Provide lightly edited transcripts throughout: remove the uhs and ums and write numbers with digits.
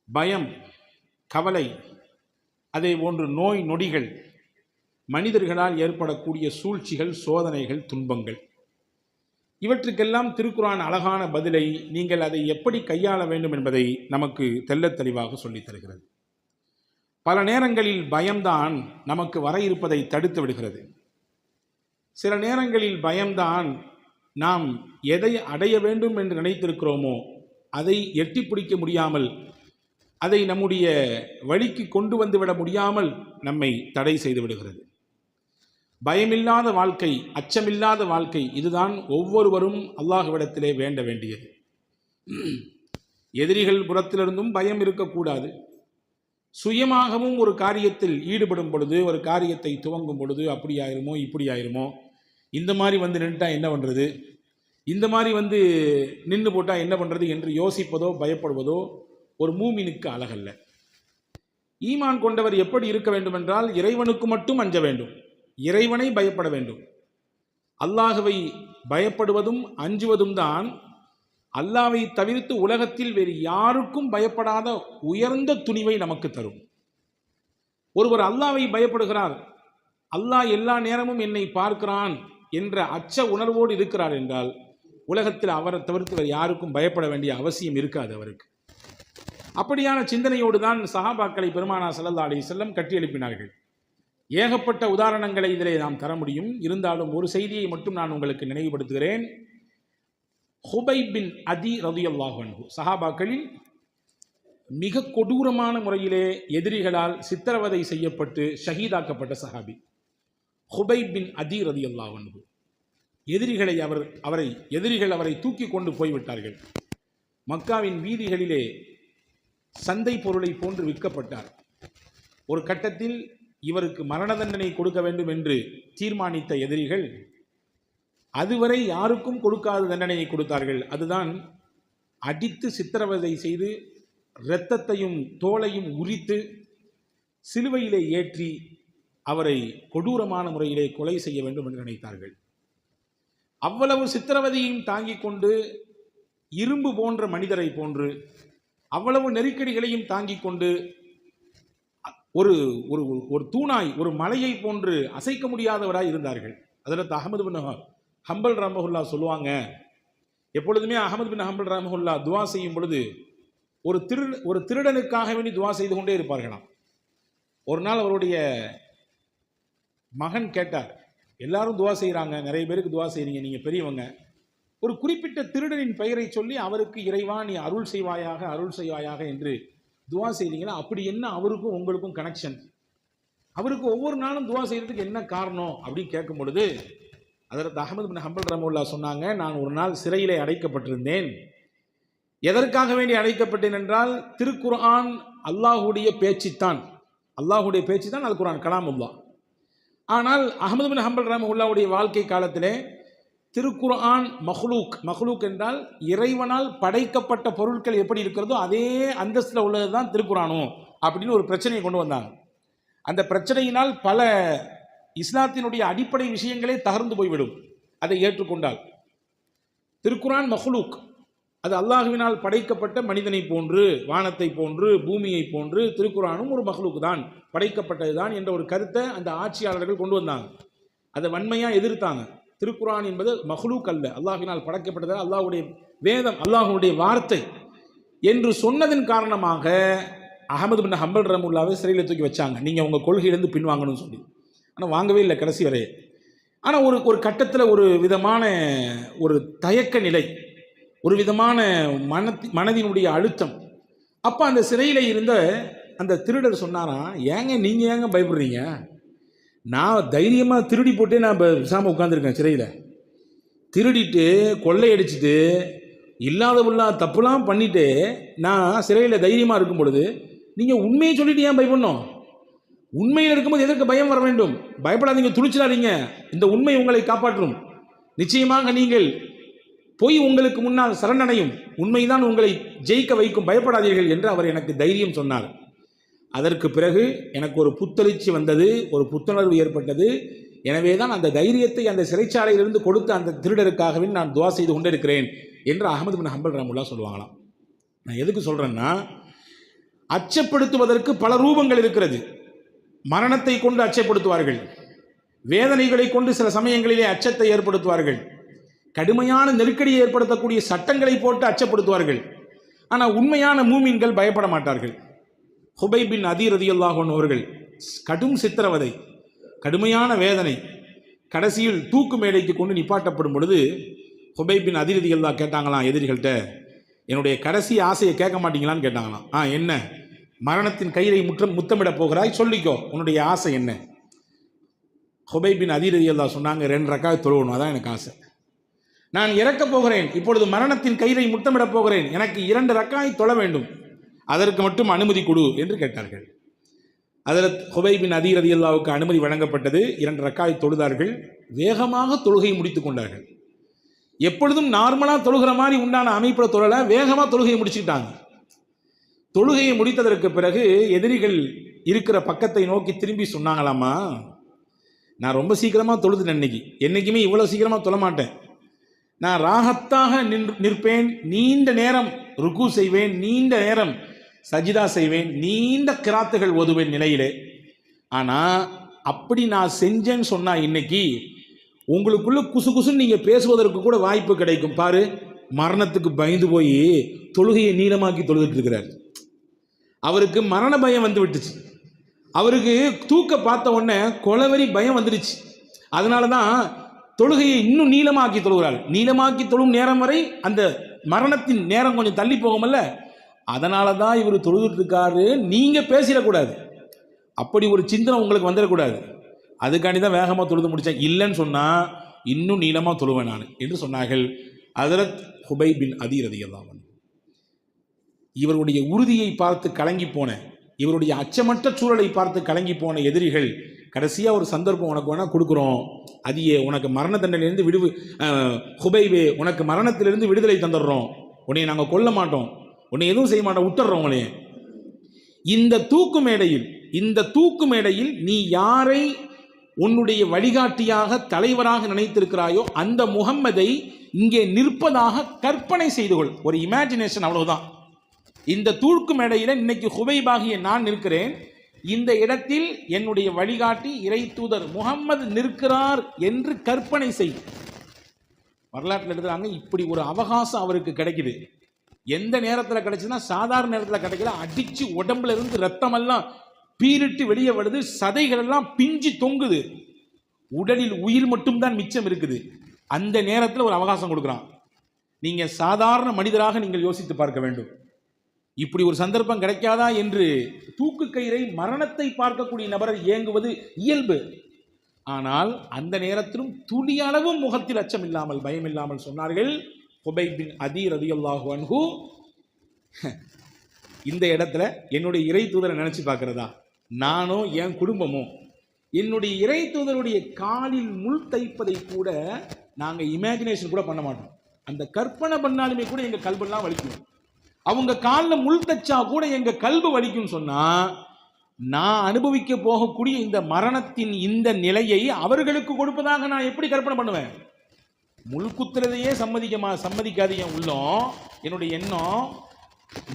பயம், கவலை, அதே போன்று நோய் நொடிகள், மனிதர்களால் ஏற்படக்கூடிய சூழ்ச்சிகள், சோதனைகள், துன்பங்கள், இவற்றுக்கெல்லாம் திருக்குர்ஆன் அழகான பதிலை, நீங்கள் அதை எப்படி கையாள வேண்டும் என்பதை நமக்கு தெள்ளத் தெளிவாக சொல்லித் தருகிறது. பல நேரங்களில் பயம்தான் நமக்கு வர இருப்பதை தடுத்து விடுகிறது. சில நேரங்களில் பயம்தான் நாம் எதை அடைய வேண்டும் என்று நினைத்திருக்கிறோமோ அதை எட்டி பிடிக்க முடியாமல், அதை நம்முடைய வழிக்கு கொண்டு வந்துவிட முடியாமல் நம்மை தடை செய்து விடுகிறது. பயமில்லாத வாழ்க்கை, அச்சமில்லாத வாழ்க்கை, இதுதான் ஒவ்வொருவரும் அல்லாஹ்விடத்திலே வேண்ட வேண்டியது. எதிரிகள் புறத்திலிருந்தும் பயம் இருக்கக்கூடாது. சுயமாகவும் ஒரு காரியத்தில் ஈடுபடும் பொழுது, ஒரு காரியத்தை துவங்கும் பொழுது, அப்படி ஆயிருமோ இப்படி ஆயிருமோ, இந்த மாதிரி வந்து நின்றுட்டா என்ன பண்ணுறது, இந்த மாதிரி வந்து நின்று போட்டால் என்ன பண்ணுறது என்று யோசிப்பதோ பயப்படுவதோ ஒரு மூமினுக்கு அழகல்ல. ஈமான் கொண்டவர் எப்படி இருக்க வேண்டும் என்றால், இறைவனுக்கு மட்டும் அஞ்ச வேண்டும், இறைவனை பயப்பட வேண்டும். அல்லாஹ்வை பயப்படுவதும் அஞ்சுவதும் தான் அல்லாஹ்வை தவிர்த்து உலகத்தில் வேறு யாருக்கும் பயப்படாத உயர்ந்த துணிவை நமக்கு தரும். ஒருவர் அல்லாஹ்வை பயப்படுகிறார், அல்லாஹ் எல்லா நேரமும் என்னை பார்க்கிறான் என்ற அச்ச உணர்வோடு இருக்கிறார் என்றால், உலகத்தில் அவரை தவிர்த்து வேறு யாருக்கும் பயப்பட வேண்டிய அவசியம் இருக்காது அவருக்கு. அப்படியான சிந்தனையோடு தான் சஹாபாக்களை பெருமானார் ஸல்லல்லாஹு அலைஹி வஸல்லம் கட்டி எழுப்பினார்கள். ஏகப்பட்ட உதாரணங்களை இதிலே நாம் தர முடியும். இருந்தாலும் ஒரு செய்தியை மட்டும் நான் உங்களுக்கு நினைவுபடுத்துகிறேன். ஹுபைப் பின் அதி ரலியல்லாஹு அன்ஹு, சஹாபாக்களில் மிக கொடூரமான முறையிலே எதிரிகளால் சித்திரவதை செய்யப்பட்டு ஷஹீதாக்கப்பட்ட சஹாபி ஹுபைப் பின் அதி ரலியல்லாஹு அன்ஹு. எதிரிகள் அவரை தூக்கி கொண்டு போய்விட்டார்கள். மக்காவின் வீதிகளிலே சந்தை பொருளை போன்று விற்கப்பட்டார். ஒரு கட்டத்தில் இவருக்கு மரண தண்டனை கொடுக்க வேண்டும் என்று தீர்மானித்த எதிரிகள் அதுவரை யாருக்கும் கொடுக்காத தண்டனையை கொடுத்தார்கள். அதுதான் அடித்து சித்திரவதை செய்து இரத்தத்தையும் தோலையும் உரித்து சிலுவையிலே ஏற்றி அவரை கொடூரமான முறையிலே கொலை செய்ய வேண்டும் என்று நினைத்தார்கள். அவ்வளவு சித்திரவதையையும் தாங்கிக் கொண்டு இரும்பு போன்ற மனிதரை போன்று, அவ்வளவு நெருக்கடிகளையும் தாங்கிக் கொண்டு ஒரு ஒரு தூணாய், ஒரு மலையை போன்று அசைக்க முடியாதவராய் இருந்தார்கள். ஹஜ்ரத் அஹ்மது பின் ஹம்பல் ரஹ்மஹுல்லா சொல்லுவாங்க, எப்பொழுதுமே அஹ்மது பின் ஹம்பல் ரஹ்மஹுல்லா துவா செய்யும் பொழுது ஒரு திருடனுக்காக வேண்டி துவா செய்து கொண்டே இருப்பார்களாம். ஒரு நாள் அவருடைய மகன் கேட்டார், எல்லாரும் துவா செய்கிறாங்க, நிறைய பேருக்கு துவா செய்கிறீங்க, நீங்கள் பெரியவங்க, ஒரு குறிப்பிட்ட திருடனின் பெயரை சொல்லி அவருக்கு இறைவா நீ அருள் செய்வாயாக என்று துவா செய்கிறீங்களா, அப்படி என்ன அவருக்கும் உங்களுக்கும் கனெக்ஷன், அவருக்கு ஒவ்வொரு நாளும் துவா செய்கிறதுக்கு என்ன காரணம் அப்படின்னு கேட்கும் பொழுது ஹஜ்ரத் அஹ்மது பின் ஹம்பல் ரஹ்மத்துல்லாஹி சொன்னாங்க, நான் ஒரு நாள் சிறையிலே அடைக்கப்பட்டிருந்தேன். எதற்காக வேண்டி அடைக்கப்பட்டேன் என்றால், திருக்குர்ஆன் அல்லாஹுடைய பேச்சுத்தான், அது குர்ஆன் கலாமுல்லாஹ். ஆனால் அஹ்மது பின் ஹம்பல் ரஹ்மத்துல்லாஹுடைய வாழ்க்கை காலத்திலே திருக்குர்ஆன் மஹ்லூக் என்றால் இறைவனால் படைக்கப்பட்ட பொருட்கள் எப்படி இருக்கிறதோ அதே அந்தஸ்தில் உள்ளது தான் திருக்குர்ஆனும் அப்படின்னு ஒரு பிரச்சனையை கொண்டு வந்தாங்க. அந்த பிரச்சனையினால் பல இஸ்லாத்தினுடைய அடிப்படை விஷயங்களே தகர்ந்து போய்விடும் அதை ஏற்றுக்கொண்டால். திருக்குர்ஆன் மஹ்லூக், அது அல்லாஹுவினால் படைக்கப்பட்ட மனிதனை போன்று, வானத்தை போன்று, பூமியை போன்று திருக்குர்ஆனும் ஒரு மஹ்லூக் தான், படைக்கப்பட்டது தான் என்ற ஒரு கருத்தை அந்த ஆட்சியாளர்கள் கொண்டு வந்தாங்க. அதை வன்மையாக எதிர்த்தாங்க. திருக்குர்ஆன் என்பது மஹ்லூக் அல்ல, அல்லாஹ்வினால் படைக்கப்பட்டது, அல்லாஹ்வுடைய வேதம், அல்லாஹ்வுடைய வார்த்தை என்று சொன்னதன் காரணமாக அஹ்மது பின் ஹம்பல் ரஹ்மத்துல்லாஹி சிறையில் தூக்கி வச்சாங்க. நீங்கள் உங்கள் கொள்கையிலிருந்து பின்வாங்கணும்னு சொல்லி. ஆனால் வாங்கவே இல்லை கடைசி வரை. ஆனால் ஒரு கட்டத்தில் ஒரு விதமான ஒரு தயக்க நிலை, ஒரு விதமான மனதினுடைய அழுத்தம். அப்போ அந்த சிறையில் இருந்த அந்த திருடர் சொன்னாராம், நீங்கள் ஏங்க பயப்படுறீங்க, நான் தைரியமாக திருடி போட்டே நான் இப்போ விசாமல் உட்காந்துருக்கேன் சிறையில். திருடிட்டு கொள்ளையடிச்சிட்டு இல்லாத தப்புலாம் பண்ணிவிட்டு நான் சிறையில் தைரியமாக இருக்கும் பொழுது நீங்கள் உண்மையை சொல்லிட்டு ஏன் பயப்படணும்? உண்மையில் இருக்கும்போது எதற்கு பயம் வர வேண்டும்? பயப்படாதீங்க, துணிச்சிடாதீங்க, இந்த உண்மை உங்களை காப்பாற்றும். நிச்சயமாக நீங்கள் பொய் உங்களுக்கு முன்னால் சரணடையும், உண்மைதான் உங்களை ஜெயிக்க வைக்கும், பயப்படாதீர்கள் என்று அவர் எனக்கு தைரியம் சொன்னார். அதற்கு பிறகு எனக்கு ஒரு புத்தெழுச்சி வந்தது, ஒரு புத்துணர்வு ஏற்பட்டது. எனவே தான் அந்த தைரியத்தை அந்த சிறைச்சாலையிலிருந்து கொடுத்த அந்த திருடருக்காகவே நான் துவா செய்து கொண்டே இருக்கிறேன் என்று அஹ்மது பின் ஹம்பல் ரஹ்மத்துல்லாஹி சொல்லுவாங்களாம். நான் எதுக்கு சொல்கிறேன்னா, அச்சப்படுத்துவதற்கு பல ரூபங்கள் இருக்கிறது. மரணத்தை கொண்டு அச்சப்படுத்துவார்கள், வேதனைகளை கொண்டு சில சமயங்களிலே அச்சத்தை ஏற்படுத்துவார்கள், கடுமையான நெருக்கடியை ஏற்படுத்தக்கூடிய சட்டங்களை போட்டு அச்சப்படுத்துவார்கள். ஆனால் உண்மையான மூமின்கள் பயப்பட மாட்டார்கள். ஹுபைப் பின் அதீர் ரலியல்லாஹு அன்ஹு அவர்கள் கடும் சித்திரவதை, கடுமையான வேதனை, கடைசியில் தூக்கு மேடைக்கு கொண்டு நிப்பாட்டப்படும் பொழுது ஹுபைப் பின் அதீர் ரலியல்லாஹு கேட்டாங்களாம் எதிரிகள்கிட்ட, என்னுடைய கடைசி ஆசையை கேட்க மாட்டீங்களான்னு கேட்டாங்களாம். என்ன? மரணத்தின் கயிறை முத்தமிட போகிறாய், சொல்லிக்கோ, உன்னுடைய ஆசை என்ன? ஹுபைப் பின் அதீர் ரலியல்லாஹு சொன்னாங்க, 2 ரக்காத் தொழுவணும், அதான் எனக்கு ஆசை. நான் இறக்கப் போகிறேன், இப்பொழுது மரணத்தின் கயிறை முத்தமிடப் போகிறேன், எனக்கு 2 ரக்காத் தொழ வேண்டும், அதற்கு மட்டும் அனுமதி கொடு என்று கேட்டார்கள். ஹஜ்ரத் ஹுபைப் பின் அதீர் ரலியல்லாஹுவுக்கு அனுமதி வழங்கப்பட்டது. 2 ரக்காத் தொழுதார்கள். வேகமாக தொழுகையை முடித்துக் கொண்டார்கள். எப்பொழுதும் நார்மலாக தொழுகிற மாதிரி உண்டான அமைப்பில் தொழல, வேகமாக தொழுகையை முடிச்சுக்கிட்டாங்க. தொழுகையை முடித்ததற்கு பிறகு எதிரிகள் இருக்கிற பக்கத்தை நோக்கி திரும்பி சொன்னாங்களாமா, நான் ரொம்ப சீக்கிரமாக தொழுதுனேன், என்னைக்குமே இவ்வளோ சீக்கிரமாக தொழ மாட்டேன், நான் ராகத்தாக நிற்பேன், நீண்ட நேரம் ருக்கு செய்வேன், நீண்ட நேரம் சஜிதா செய்வேன், நீண்ட கிராத்துகள் ஓதுவேன் நிலையிலே. ஆனால் அப்படி நான் செஞ்சேன்னு சொன்னால் இன்னைக்கு உங்களுக்குள்ள குசு குசுன்னு நீங்கள் பேசுவதற்கு கூட வாய்ப்பு கிடைக்கும். பாரு, மரணத்துக்கு பயந்து போய் தொழுகையை நீளமாக்கி தொழுதுட்டு இருக்கிறார். அவருக்கு மரண பயம் வந்து விட்டுச்சு, அவருக்கு தூக்க பார்த்த உடனே கொலவெறி பயம் வந்துடுச்சு. அதனால தான் தொழுகையை இன்னும் நீளமாக்கி தொழுகிறார். நீளமாக்கி தொழும் நேரம் வரை அந்த மரணத்தின் நேரம் கொஞ்சம் தள்ளி போகுமல்ல, அதனால தான் இவர் தொழுதுட்டு இருக்காரு. நீங்கள் பேசிடக்கூடாது, அப்படி ஒரு சிந்தனை உங்களுக்கு வந்துடக்கூடாது, அதுக்காண்டி தான் வேகமாக தொழுது முடித்தேன். இல்லைன்னு சொன்னால் இன்னும் நீளமாக தொழுவேன் நான் என்று சொன்னார்கள் ஹஜ்ரத் ஹுபைப் பின் அதீர் ரலியல்லாஹு அன்ஹு. இவருடைய உறுதியை பார்த்து கலங்கி போன, இவருடைய அச்சமற்ற சூழலை பார்த்து கலங்கி போன எதிரிகள் கடைசியாக ஒரு சந்தர்ப்பம் உனக்கு வேணால் கொடுக்குறோம், அதியே உனக்கு மரண தண்டனையிலிருந்து ஹுபைபே உனக்கு மரணத்திலிருந்து விடுதலை தந்துடுறோம், உன்னை நாங்கள் கொல்ல மாட்டோம், உன்னை எதுவும் செய்ய மாட்டோம், விட்டுறோம் உன்னைய. இந்த தூக்கு மேடையில் நீ யாரை உன்னுடைய வழிகாட்டியாக தலைவராக நினைத்திருக்கிறாயோ அந்த முகம்மதை இங்கே நிற்பதாக கற்பனை செய்து கொள். ஒரு இமேஜினேஷன், அவ்வளவுதான். இந்த தூக்கு மேடையில் இன்னைக்கு ஹுபைபாகிய நான் நிற்கிறேன், இந்த இடத்தில் என்னுடைய வழிகாட்டி இறை தூதர் முகம்மது நிற்கிறார் என்று கற்பனை செய். வரலாற்றில் எழுதுறாங்க, இப்படி ஒரு அவகாசம் அவருக்கு கிடைக்குது. எந்த நேரத்தில் கிடைச்சுன்னா சாதாரண நேரத்தில் கிடைக்கல, அடிச்சு உடம்புல இருந்து ரத்தமெல்லாம் பீரிட்டு வெளியே வருது, சதைகள் எல்லாம் பிஞ்சு தொங்குது, உடலில் உயிர் மட்டும்தான் மிச்சம் இருக்குது. அந்த நேரத்தில் ஒரு அவகாசம் கொடுக்குறான். நீங்க சாதாரண மனிதராக நீங்கள் யோசித்து பார்க்க வேண்டும். இப்படி ஒரு சந்தர்ப்பம் கிடைக்காதா என்று தூக்கு கயிறை மரணத்தை பார்க்கக்கூடிய நபரை ஏங்குவது இயல்பு. ஆனால் அந்த நேரத்திலும் துளியளவும் முகத்தில் அச்சம் இல்லாமல் பயம் இல்லாமல் சொன்னார்கள் ஹுபைப் பின் அதீர் ரலியல்லாஹு அன்ஹு, இந்த இடத்துல என்னுடைய இறை தூதரை நினைச்சு பார்க்கிறதா, நானோ என் குடும்பமோ என்னுடைய இறை தூதருடைய காலில் முள் தைப்பதை கூட நாங்கள் இமேஜினேஷன் கூட பண்ண மாட்டோம். அந்த கற்பனை பண்ணாலுமே கூட எங்கள் கல்பெல்லாம் வலிக்கும். அவங்க காலில் முள் தைச்சா கூட எங்கள் கல்பு வலிக்கும் சொன்னா, நான் அனுபவிக்க போகக்கூடிய இந்த மரணத்தின் இந்த நிலையை அவர்களுக்கு கொடுப்பதாக நான் எப்படி கற்பனை பண்ணுவேன்? முள் குத்துறதையே சம்மதிக்காது என் உள்ளம், என்னுடைய எண்ணம்.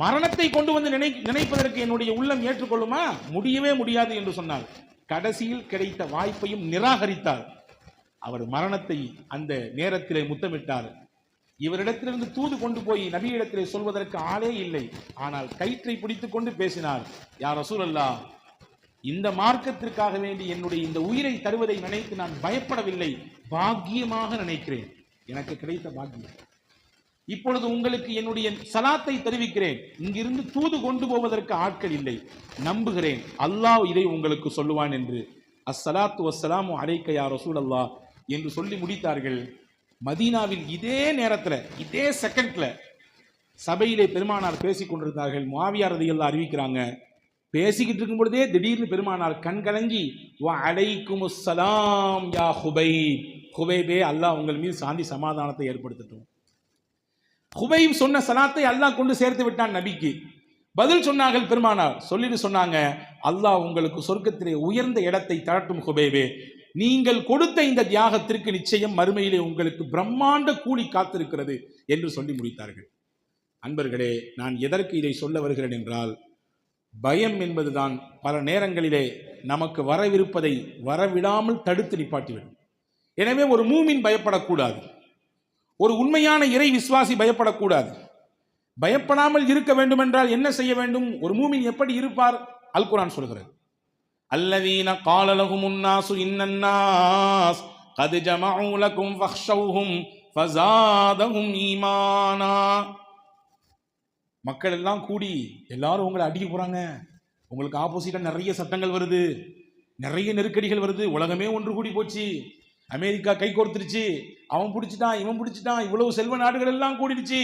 மரணத்தை கொண்டு வந்து நினைப்பதற்கு என்னுடைய உள்ளம் ஏற்றுக்கொள்ளுமா? முடியவே முடியாது என்று சொன்னார். கடைசியில் கிடைத்த வாய்ப்பையும் நிராகரித்தார். அவர் மரணத்தை அந்த நேரத்திலே முத்தமிட்டார். இவரிடத்திலிருந்து தூது கொண்டு போய் நபியிடத்திலே சொல்வதற்கு ஆளே இல்லை. ஆனால் கயிற்றை பிடித்துக் கொண்டு பேசினார், யா ரசூலல்லாஹ், இந்த மார்க்கத்திற்காக வேண்டி என்னுடைய இந்த உயிரை தருவதை நினைத்து நான் பயப்படவில்லை, பாக்கியமாக நினைக்கிறேன், எனக்கு கிடைத்த பாக்கியம். இப்பொழுது உங்களுக்கு என்னுடைய சலாத்தை தெரிவிக்கிறேன், இங்கிருந்து தூது கொண்டு போவதற்கு ஆட்கள் இல்லை, நம்புகிறேன் அல்லாஹ் இதை உங்களுக்கு சொல்லுவான் என்று அஸ்ஸலாத்து வஸ்ஸலாமு அலைக்க யா ரசூலல்லாஹ் என்று சொல்லி முடித்தார்கள். மதீனாவில் இதே நேரத்தில் இதே செகண்ட்ல சபையிலே பெருமானார் பேசிக் கொண்டிருந்தார்கள். முஆவியா ரலியல்லாஹு அறிவிக்கிறாங்க, பேசிக்கிட்டு இருக்கும் பொழுதே திடீர்னு பெருமானார் கண் கலங்கி, வ அலைக்குமுஸ் ஸலாம் யா ஹுபைப், ஹுபைபே அல்லாஹ் உங்கள் மீது சாந்தி சமாதானத்தை ஏற்படுத்தட்டும். ஹுபைப் சொன்ன சலாத்தை அல்லாஹ் கொண்டு சேர்த்து விட்டான் நபிக்கு. பதில் சொன்னார்கள் பெருமானார், சொல்லிட்டு சொன்னாங்க, அல்லாஹ் உங்களுக்கு சொர்க்கத்திலே உயர்ந்த இடத்தை தரட்டும் ஹுபைபே, நீங்கள் கொடுத்த இந்த தியாகத்திற்கு நிச்சயம் மறுமையிலே உங்களுக்கு பிரம்மாண்ட கூலி காத்திருக்கிறது என்று சொல்லி முடித்தார்கள். அன்பர்களே, நான் எதற்கு இதை சொல்ல வருகிறேன் என்றால், பயம் என்பதுதான் பல நேரங்களிலே நமக்கு வரவிருப்பதை வரவிடாமல் தடுத்து நிப்பாட்டிவிடும். எனவே ஒரு மூமின் பயப்படக்கூடாது, ஒரு உண்மையான இறை விசுவாசி பயப்படக்கூடாது. பயப்படாமல் இருக்க வேண்டும் என்றால் என்ன செய்ய வேண்டும்? ஒரு மூமின் எப்படி இருப்பார்? அல் குர்ஆன் சொல்கிறது, அல்லதீன கால லஹுமுன் நாசு இன்னன்னாஸ் கத் ஜமஉ லகும் ஃபக்ஷௌஹும் ஃபஸாதஹும் ஈமானா. மக்கள் எல்லாம் கூடி எல்லாரும் உங்களை அடிக்க போறாங்க, உங்களுக்கு ஆப்போசிட்டா நிறைய சட்டங்கள் வருது, நிறைய நெருக்கடிகள் வருது, உலகமே ஒன்று கூடி போச்சு, அமெரிக்கா கை கோர்த்துருச்சு, அவன் பிடிச்சிட்டான் இவன் பிடிச்சிட்டான், இவ்வளவு செல்வ நாடுகள் எல்லாம் கூடிடுச்சு,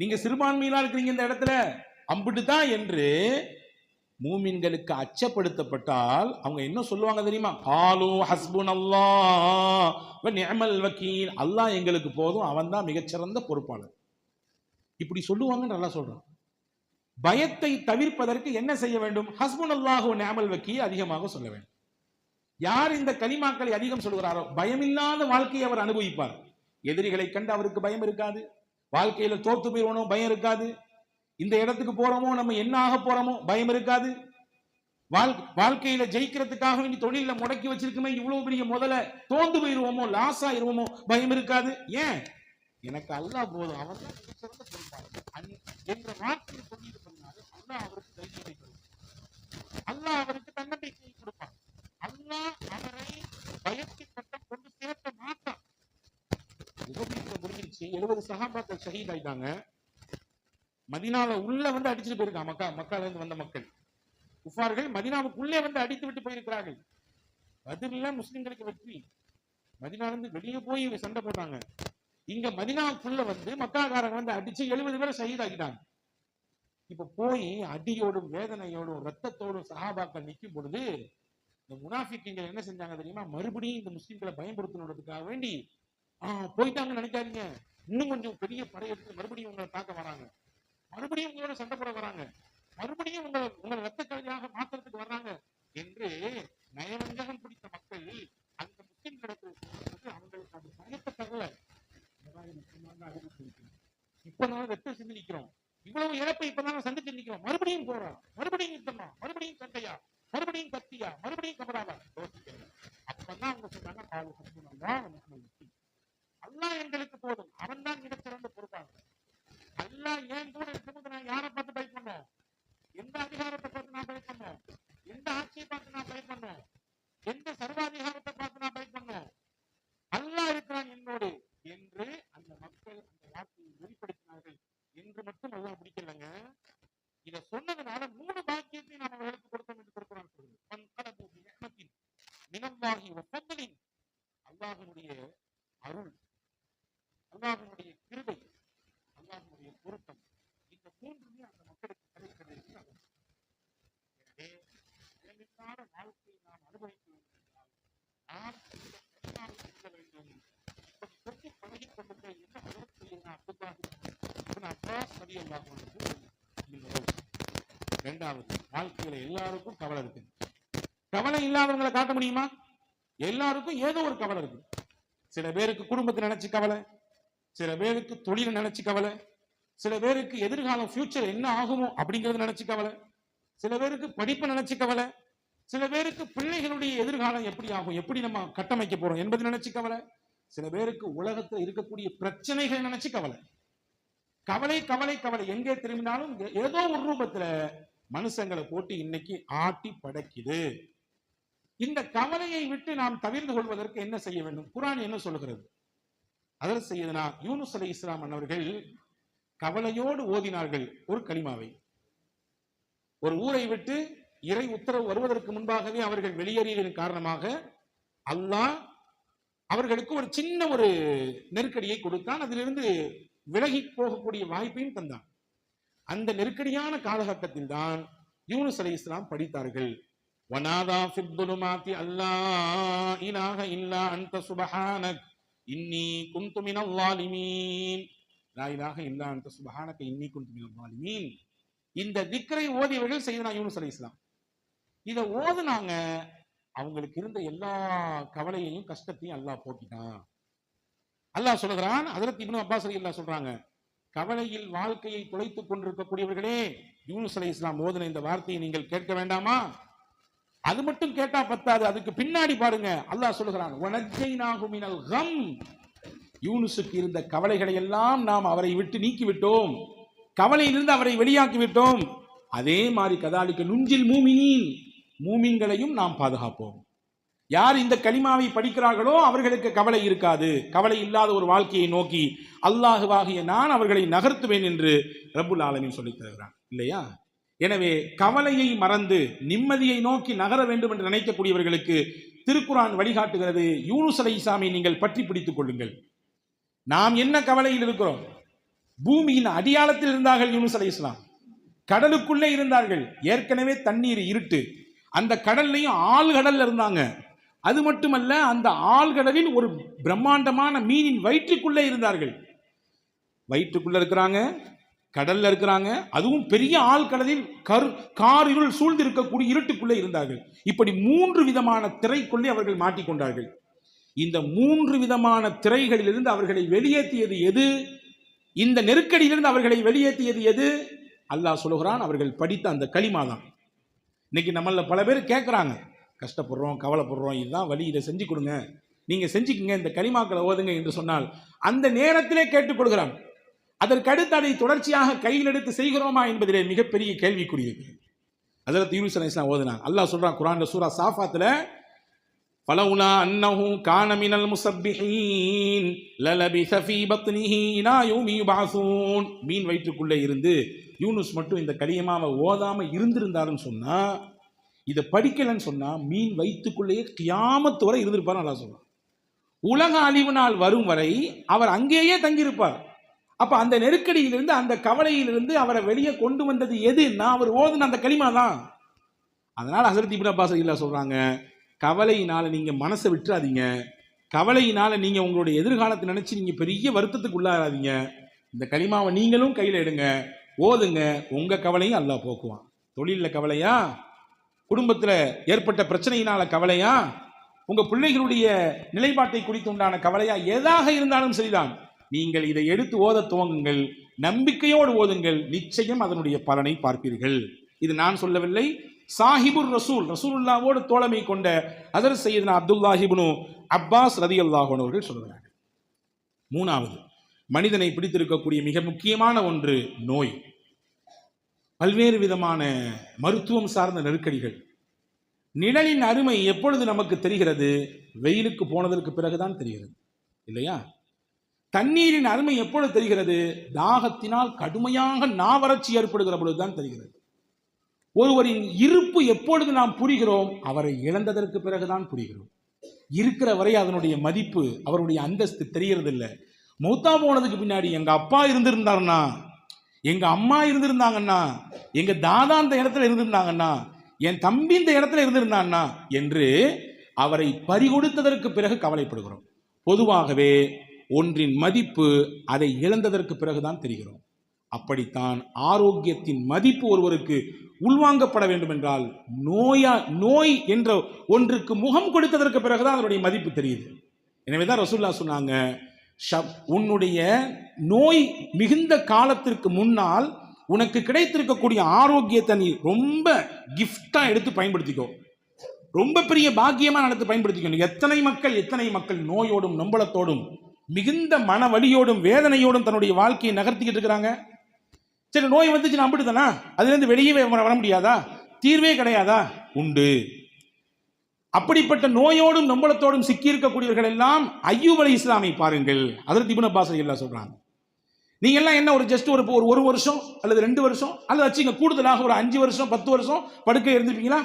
நீங்க சிறுபான்மையிலா இருக்கிறீங்க இந்த இடத்துல, அம்பிட்டு தான் என்று மூமின்களுக்கு அச்சப்படுத்தப்பட்டால் அவங்க என்ன சொல்லுவாங்க தெரியுமா? காலு ஹஸ்புனல்லாஹ் வ நிஅமல் வக்கீல், அல்லாஹ் எங்களுக்கு போதும், அவன் தான் மிகச்சிறந்த பொறுப்பாளர். இப்படி சொல்லுவாங்கன்னு நல்லா சொல்றான். பயத்தை தவிர்ப்பதற்கு என்ன செய்ய வேண்டும்? ஹஸ்புனல்லாஹு வ நிஅமல் வக்கீல் அதிகமாக சொல்ல வேண்டும். யார் இந்த கலிமாக்களை அதிகம் சொல்கிறாரோ பயமில்லாத வாழ்க்கையை அவர் அனுபவிப்பார். எதிரிகளை கண்டு அவருக்கு பயம் இருக்காது, வாழ்க்கையில தோத்து போயிடுவோனோ பயம் இருக்காது, இந்த இடத்துக்கு போறோமோ நம்ம என்ன ஆக போறோமோ பயம் இருக்காது, வாழ்க்கையில ஜெயிக்கிறதுக்காக வேண்டி தொழில முடக்கி வச்சிருக்குமே இவ்வளவு பெரிய முதல்ல தோந்து போயிருவோமோ லாஸ் ஆயிருவோமோ பயம் இருக்காது. ஏன்? எனக்கு அல்லாஹ் போதும், அவன் தான் சிறந்த பொறுப்பாளர் என்ற வார்த்தையை சொல்லிட்டு பண்ணாரு. அல்லாஹ் அவருக்கு தைரியத்தை கொடுப்பான், அல்லாஹ் அவருக்கு தன்னம்பிக்கையை கொடுப்பான், அல்லாஹ் அவரை பயத்தின் பட்டம் கொண்டு சேர்க்க மாட்டான். முடிஞ்சிருச்சு, 70 சஹாபாக்கள் ஷஹீத் ஆயிட்டாங்க. மதீனால உள்ள வந்து அடிச்சுட்டு போயிருக்காங்க, மக்கால இருந்து வந்த மக்கள் குஃபார்கள் மதீனாவுக்குள்ளே வந்து அடித்து விட்டு போயிருக்கிறார்கள். பதில முஸ்லிம்களுக்கு வெற்றி. மதீனால இருந்து வெளியே போய் சண்டை போட்டாங்க, இங்க மதீனாவுக்குள்ள வந்து மக்காக்காரங்க வந்து அடிச்சு 70 பேரை ஷஹீத் ஆக்கிட்டாங்க. இப்ப போய் அடியோடும் வேதனையோடும் ரத்தத்தோடும் சஹாபாக்கள் நிற்கும் பொழுது இந்த முனாஃபிக்குகள் என்ன செஞ்சாங்க தெரியுமா? மறுபடியும் இந்த முஸ்லிம்களை பயன்படுத்தணுன்றதுக்காக வேண்டி போயிட்டாங்கன்னு நினைக்காதீங்க, இன்னும் கொஞ்சம் பெரிய படையெடுத்து மறுபடியும் உங்களை தாக்க வராங்க, மறுபடியும் உங்களோட சண்டை போட வராங்க, மறுபடியும் உங்களை ரத்த கழியாக மாத்திரத்துக்கு வர்றாங்க என்று நயவஞ்சகம் பிடித்த மக்கள் அந்த முஸ்லிம் கிடக்கு அவங்களுக்கு அந்த பயத்தை தகவல இப்பதான் ரத்த சிந்தி நிற்கிறோம், இவ்வளவு இழப்பை இப்பதான் சந்திச்சு நிற்கிறோம், மறுபடியும் போறோம், மறுபடியும் யுத்தமா, மறுபடியும் சண்டையா, மறுபடியும் கத்தியா, மறுபடியும் கபடாவா யோசிக்கிறேன். அப்பதான் அவங்க சொன்னாங்க அல்லாஹ் எங்களுக்கு போதும், அவன் தான் மிகச்சிறந்த பொறுப்பாளர். அல்லாஹ் ஏன் கூட இருக்கும்போது நான் யாரை பார்த்து பயப்படணும்? எந்த அதிகாரத்தை பார்த்து நான் பயப்படணும்? எந்த ஆட்சியை பார்த்து நான் பயப்படணும்? எந்த சர்வாதிகாரத்தை பார்த்து நான் பயப்படணும்? அல்லாஹ் இருக்கிறான் என்னோடு என்று அந்த மக்கள் அந்த வார்த்தையை வெளிப்படுத்தினார்கள் என்று மட்டும் அல்லாஹ் பிடிக்கலங்க. இதை சொன்னதுனால 3 பாக்கியத்தை நாம் அவர்களுக்கு கொடுத்தோம் என்று திருக்குறான் சொல்லுது. அல்லாஹ்வுடைய அருள், அல்லாஹ்வுடைய கிருபை, அல்லாஹ்வுடைய பொருத்தம், இந்த 3மே அந்த மக்களுக்கு கிடைக்கிறது. எனவே பயமில்லாத வாழ்க்கையை நாம் அனுபவிக்க வேண்டும் என்றால் நாம் செல்ல வேண்டும். இப்படி சொல்லி பழகிக் கொண்டு என்ன செய்யணும்? அப்பாஸ் ரலியல்லாஹு அன்ஹு. இரண்டாவது, வாழ்க்கையில எல்லாருக்கும் கவலை இருக்கு. கவலை இல்லாதவங்களை காட்ட முடியுமா? எல்லாருக்கும் ஏதோ ஒரு கவலை இருக்கு. சில பேருக்கு குடும்பத்தை நினைச்சு கவலை, சில பேருக்கு தொழிலை நினைச்சு கவலை, சில பேருக்கு எதிர்காலம் ஃபியூச்சர் என்ன ஆகுமோ அப்படிங்கறது நினைச்சு கவலை, சில பேருக்கு படிப்பை நினைச்சு கவலை, சில பேருக்கு பிள்ளைகளுடைய எதிர்காலம் எப்படி ஆகும், எப்படி நம்ம கட்டமைக்க போறோம் என்பது நினைச்சு கவலை, சில பேருக்கு உலகத்தில் இருக்கக்கூடிய பிரச்சனைகள் நினைச்சு கவலை. கவலை கவலை கவலை எங்கே திரும்பினாலும் ஏதோ ஒரு ரூபத்துல மனுஷங்களை போட்டு இன்னைக்கு ஆட்டி படைக்குது. இந்த கவலையை விட்டு நாம் தவிர்த்து கொள்வதற்கு என்ன செய்ய வேண்டும்? குர்ஆன் என்ன சொல்லுகிறது? அதற்கு செய்யதுனா யூனுஸ் அலைஹிஸ்ஸலாம் அவர்கள் கவலையோடு ஓதினார்கள் ஒரு கலிமாவை. ஒரு ஊரை விட்டு இறை உத்தரவு வருவதற்கு முன்பாகவே அவர்கள் வெளியேறியதன் காரணமாக அல்லாஹ் அவர்களுக்கு ஒரு சின்ன ஒரு நெருக்கடியை கொடுத்தான். அதிலிருந்து விலகி போகக்கூடிய வாய்ப்பையும் தந்தான். அந்த நெருக்கடியான காலகட்டத்தில் தான் யூனுஸ் அலைஹிஸ்ஸலாம் படித்தார்கள். வனாதா ஃபில் ظுலுமாத்தி அல்லா இலாஹ இல்லா அன்த சுப்ஹானக் இன்னி குன்து மினல் ஸாலிமீன். லா இலாஹ இல்லா அன்த சுப்ஹானக இன்னி குன்து மினல் ஸாலிமீன். இந்த திக்ரை ஓதியவர்கள் செய்தனா யூனுஸ் அலைஹிஸ்ஸலாம். இதை ஓதுனாங்க, அவங்களுக்கு இருந்த எல்லா கவலையையும் கஷ்டத்தையும் அல்லாஹ் போக்கிட்டான். அல்லாஹ் சொல்லுகிறான், ஹஜ்ரத் இப்னு அப்பாஸ் ரலியல்லாஹு சொல்றாங்க, கவலையில் வாழ்க்கையை குலைத்துக் கொண்டிருக்கக்கூடியவர்களே, யூனுஸ் அலைஹிஸ்ஸலாம் ஓதின இந்த வார்த்தையை நீங்கள் கேட்க வேண்டாமா? அது மட்டும் கேட்டா பத்தாது, அதுக்கு பின்னாடி பாருங்க, அல்லாஹ் சொல்லுகிறான், வனஜ்ஜைனாஹு மினல் கம். யூனுஸுக்கு இருந்த கவலைகளை எல்லாம் நாம் அவரை விட்டு நீக்கிவிட்டோம், கவலையிலிருந்து அவரை வெளியாக்கி விட்டோம். அதே மாதிரி கதாலிக்க நுஞ்சில் மூமினீன், மூமின்களையும் நாம் பாதுகாப்போம். யார் இந்த கலிமாவை படிக்கிறார்களோ அவர்களுக்கு கவலை இருக்காது. கவலை இல்லாத ஒரு வாழ்க்கையை நோக்கி அல்லாஹுவாகிய நான் அவர்களை நகர்த்துவேன் என்று ரப்புல் ஆலமீன் சொல்லித் தருகிறான் இல்லையா? எனவே கவலையை மறந்து நிம்மதியை நோக்கி நகர வேண்டும் என்று நினைக்கக்கூடியவர்களுக்கு திருக்குர்ஆன் வழிகாட்டுகிறது, யூனுஸ் அலைஹிஸ்ஸலாமை நீங்கள் பற்றி பிடித்துக் கொள்ளுங்கள். நாம் என்ன கவலையில் இருக்கிறோம்? பூமியின் அடியாளத்தில் இருந்தார்கள் யூனுஸ் அலைஹிஸ்ஸலாம், கடலுக்குள்ளே இருந்தார்கள், ஏற்கனவே தண்ணீர் இருட்டு, அந்த கடல்லையும் ஆழ்கடல்ல இருந்தாங்க. அது மட்டுமல்ல, அந்த ஆழ்கடலில் ஒரு பிரம்மாண்டமான மீனின் வயிற்றுக்குள்ளே இருந்தார்கள். வயிற்றுக்குள்ள இருக்கிறாங்க, கடல்ல இருக்கிறாங்க, அதுவும் பெரிய ஆழ்கடலில் காரிருள் சூழ்ந்து இருக்கக்கூடிய இருட்டுக்குள்ளே இருந்தார்கள். இப்படி 3 விதமான திரைக்குள்ளே அவர்கள் மாட்டிக்கொண்டார்கள். இந்த 3 விதமான திரைகளிலிருந்து அவர்களை வெளியேற்றியது எது? இந்த நெருக்கடியிலிருந்து அவர்களை வெளியேற்றியது எது? அல்லாஹ் சொல்லுகிறான், அவர்கள் படித்த அந்த கலிமா தான். இன்னைக்கு நம்மள பல பேர் கேட்குறாங்க, கஷ்டப்படுறோம், கவலைப்படுறோம், இதுதான் வழி, இதை செஞ்சு கொடுங்க, நீங்க செஞ்சுக்குங்க, இந்த கலிமாக்களை ஓதுங்க என்று சொன்னால் அந்த நேரத்திலே கேட்டுக்கொள்கிறான். அதற்கடுத்து அதை தொடர்ச்சியாக கையில் எடுத்து செய்கிறோமா என்பதிலே மிகப்பெரிய கேள்விக்குரியது. ஹஜ்ரத் யூனுஸ் அலைஹிஸ்ஸலாம் ஓதுனாங்க. அல்லாஹ் சொல்றான் குர்ஆன்ல சூரா சாஃபாத்ல, ஃபலவுலா அன்னஹு கான மினல் முஸப்பிஹீன் லலபிஸ ஃபீ பத்னிஹி இலா யௌமி யுபஅஸூன். மீன் வயிற்றுக்குள்ளே இருந்து யூனுஸ் மட்டும் இந்த கலிமாவை ஓதாம இருந்திருந்தாருன்னு சொன்னா, இதை படிக்கலன்னு சொன்னா, மீன் வயிற்றுக்குள்ளேயே கியாமத் வரை இருந்திருப்பார். அல்லாஹ் சொல்றான், உலக அழிவு நாள் வரும் வரை அவர் அங்கேயே தங்கியிருப்பார். அப்ப அந்த நெருக்கடியிலிருந்து, அந்த கவலையிலிருந்து அவரை வெளியே கொண்டு வந்தது எதுன்னா, அவர் ஓதுன அந்த கலிமா தான். அதனால ஹஜ்ரத் இப்னு அப்பாஸ் ரலியல்லாஹு சொல்றாங்க, கவலையினால நீங்க மனசை விட்டுறாதீங்க, கவலையினால நீங்க உங்களுடைய எதிர்காலத்தை நினைச்சு நீங்க பெரிய வருத்தத்துக்கு உள்ளாராதீங்க. இந்த கலிமாவை நீங்களும் கையில எடுங்க, ஓதுங்க, உங்க கவலையும் அல்லாஹ் போக்குவான். தொழிலில் கவலையா, குடும்பத்தில் ஏற்பட்ட பிரச்சனையினால கவலையா, உங்க பிள்ளைகளுடைய நிலைப்பாட்டை குறித்து உண்டான கவலையா, எதாக இருந்தாலும் சரிதான், நீங்கள் இதை எடுத்து ஓத துவங்குங்கள், நம்பிக்கையோடு ஓதுங்கள், நிச்சயம் அதனுடைய பலனை பார்ப்பீர்கள். இது நான் சொல்லவில்லை, சாஹிபுர் ரசூல், ரசூலுல்லாவோடு தோழமை கொண்ட ஹஜ்ரத் சையதுனா அப்துல்லாஹ் இப்னு அப்பாஸ் ரலியல்லாஹு அன்ஹு அவர்கள் சொல்கிறார்கள். 3வது, மனிதனை பிடித்திருக்கக்கூடிய மிக முக்கியமான ஒன்று நோய். பல்வேறு விதமான மருத்துவம் சார்ந்த நெருக்கடிகள். நிழலின் அருமை எப்பொழுது நமக்கு தெரிகிறது? வெயிலுக்கு போனதற்கு பிறகுதான் தெரிகிறது இல்லையா? தண்ணீரின் அருமை எப்பொழுது தெரிகிறது? தாகத்தினால் கடுமையாக நாவறட்சி ஏற்படுகிற பொழுதுதான் தெரிகிறது. ஒருவரின் இருப்பு எப்பொழுது நாம் புரிகிறோம்? அவரை இழந்ததற்கு பிறகுதான் புரிகிறோம். இருக்கிற வரை அதனுடைய மதிப்பு, அவருடைய அந்தஸ்து தெரியறது இல்லை. மௌத்தா போனதுக்கு பின்னாடி எங்க அப்பா இருந்திருந்தாருன்னா, எங்க அம்மா இருந்திருந்தாங்கன்னா, எங்க தாதா இந்த இடத்துல இருந்திருந்தாங்கன்னா, என் தம்பி இந்த இடத்துல இருந்திருந்தான்னா என்று அவரை பறிகொடுத்ததற்கு பிறகு கவலைப்படுகிறோம். பொதுவாகவே ஒன்றின் மதிப்பு அதை இழந்ததற்கு பிறகுதான் தெரிகிறோம். அப்படித்தான் ஆரோக்கியத்தின் மதிப்பு ஒருவருக்கு உள்வாங்கப்பட வேண்டும் என்றால் நோய் என்ற ஒன்றுக்கு முகம் கொடுத்ததற்கு பிறகுதான் அதனுடைய மதிப்பு தெரியுது. எனவேதான் ரசூலுல்லாஹ் சொன்னாங்க, உன்னுடைய நோய் மிகுந்த காலத்திற்கு முன்னால் உனக்கு கிடைத்திருக்கக்கூடிய ஆரோக்கியத்தை நீ ரொம்ப கிஃப்டா எடுத்து பயன்படுத்திக்கோ, ரொம்ப பெரிய பாக்கியமா நடத்து பயன்படுத்திக்கணும். எத்தனை மக்கள் நோயோடும் நொம்பலத்தோடும் மிகுந்த மன வலியோடும் வேதனையோடும் தன்னுடைய வாழ்க்கையை நகர்த்திக்கிட்டு இருக்கிறாங்க. சரி, நோய் வந்துச்சு நான் அப்படித்தானா, அதுல இருந்து வெளியே வர முடியாதா? தீர்வே கிடையாதா? உண்டு. அப்படிப்பட்ட நோயோடும் நொம்பலத்தோடும் சிக்கி இருக்கக்கூடியவர்கள் எல்லாம் அய்யூப் அலைஹிஸ்ஸலாமை பாருங்கள். ஹஜ்ரத் இப்னு அப்பாஸ் ரலியல்லாஹு சொல்றாங்க, நீங்க எல்லாம் என்ன ஒரு ஜஸ்ட் ஒரு வருஷம் அல்லது 2 வருஷம் அல்லது வச்சுங்க கூடுதலாக ஒரு 5 வருஷம் 10 வருஷம் படுக்கை இருந்திருப்பீங்களா?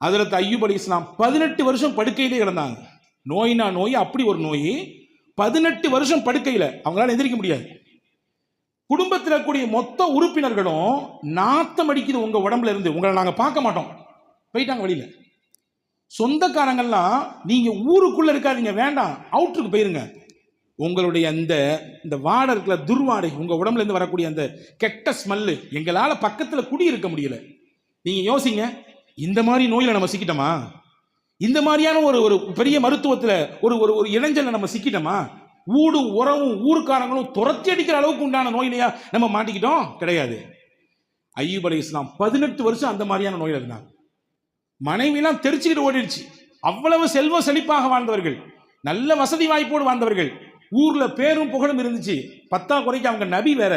ஹஜ்ரத் அய்யூப் அலைஹிஸ்ஸலாம் 18 வருஷம் படுக்கையிலே கிடந்தாங்க. நோய்னா நோய், அப்படி ஒரு நோய். 18 வருஷம் படுக்கையில அவங்களால எந்திரிக்க முடியாது. குடும்பத்தில் கூடிய மொத்த உறுப்பினர்களும் நாத்தம் அடிக்குது உங்க உடம்புல இருந்து, உங்களை நாங்க பார்க்க மாட்டோம், போயிட்டாங்க வெளியில. சொந்தக்காரங்கள்லாம் நீங்க ஊருக்குள்ள இருக்காதீங்க, வேண்டாம், அவுட்டருக்கு போயிருங்க. உங்களுடைய இந்த வாடை இருக்கிற துர்வாடை, உங்க உடம்புல இருந்து வரக்கூடிய அந்த கெட்ட ஸ்மெல்லு, எங்களால பக்கத்துல குடி இருக்க முடியல. நீங்க யோசிங்க, இந்த மாதிரி நோயில நம்ம சிக்கிட்டோமா? இந்த மாதிரியான ஒரு பெரிய மருத்துவத்துல ஒரு இளைஞனை நம்ம சிக்கிட்டோமா? ஊடும் உறவும் ஊர்க்காரங்களும் துரத்தி அடிக்கிற அளவுக்கு உண்டான நோயிலையா நம்ம மாட்டிக்கிட்டோம்? கிடையாது. அய்யூப் அலைஹிஸ்ஸலாம் 18 வருஷம் அந்த மாதிரியான நோயில் இருந்தாங்க. மனைவிலாம் தெரிச்சுக்கிட்டு ஓடிடுச்சு. அவ்வளவு செல்வ செழிப்பாக வாழ்ந்தவர்கள், நல்ல வசதி வாய்ப்போடு வாழ்ந்தவர்கள், ஊர்ல பேரும் புகழும் இருந்துச்சு. பத்தாக்குறைக்கு அவங்க நபி வேற.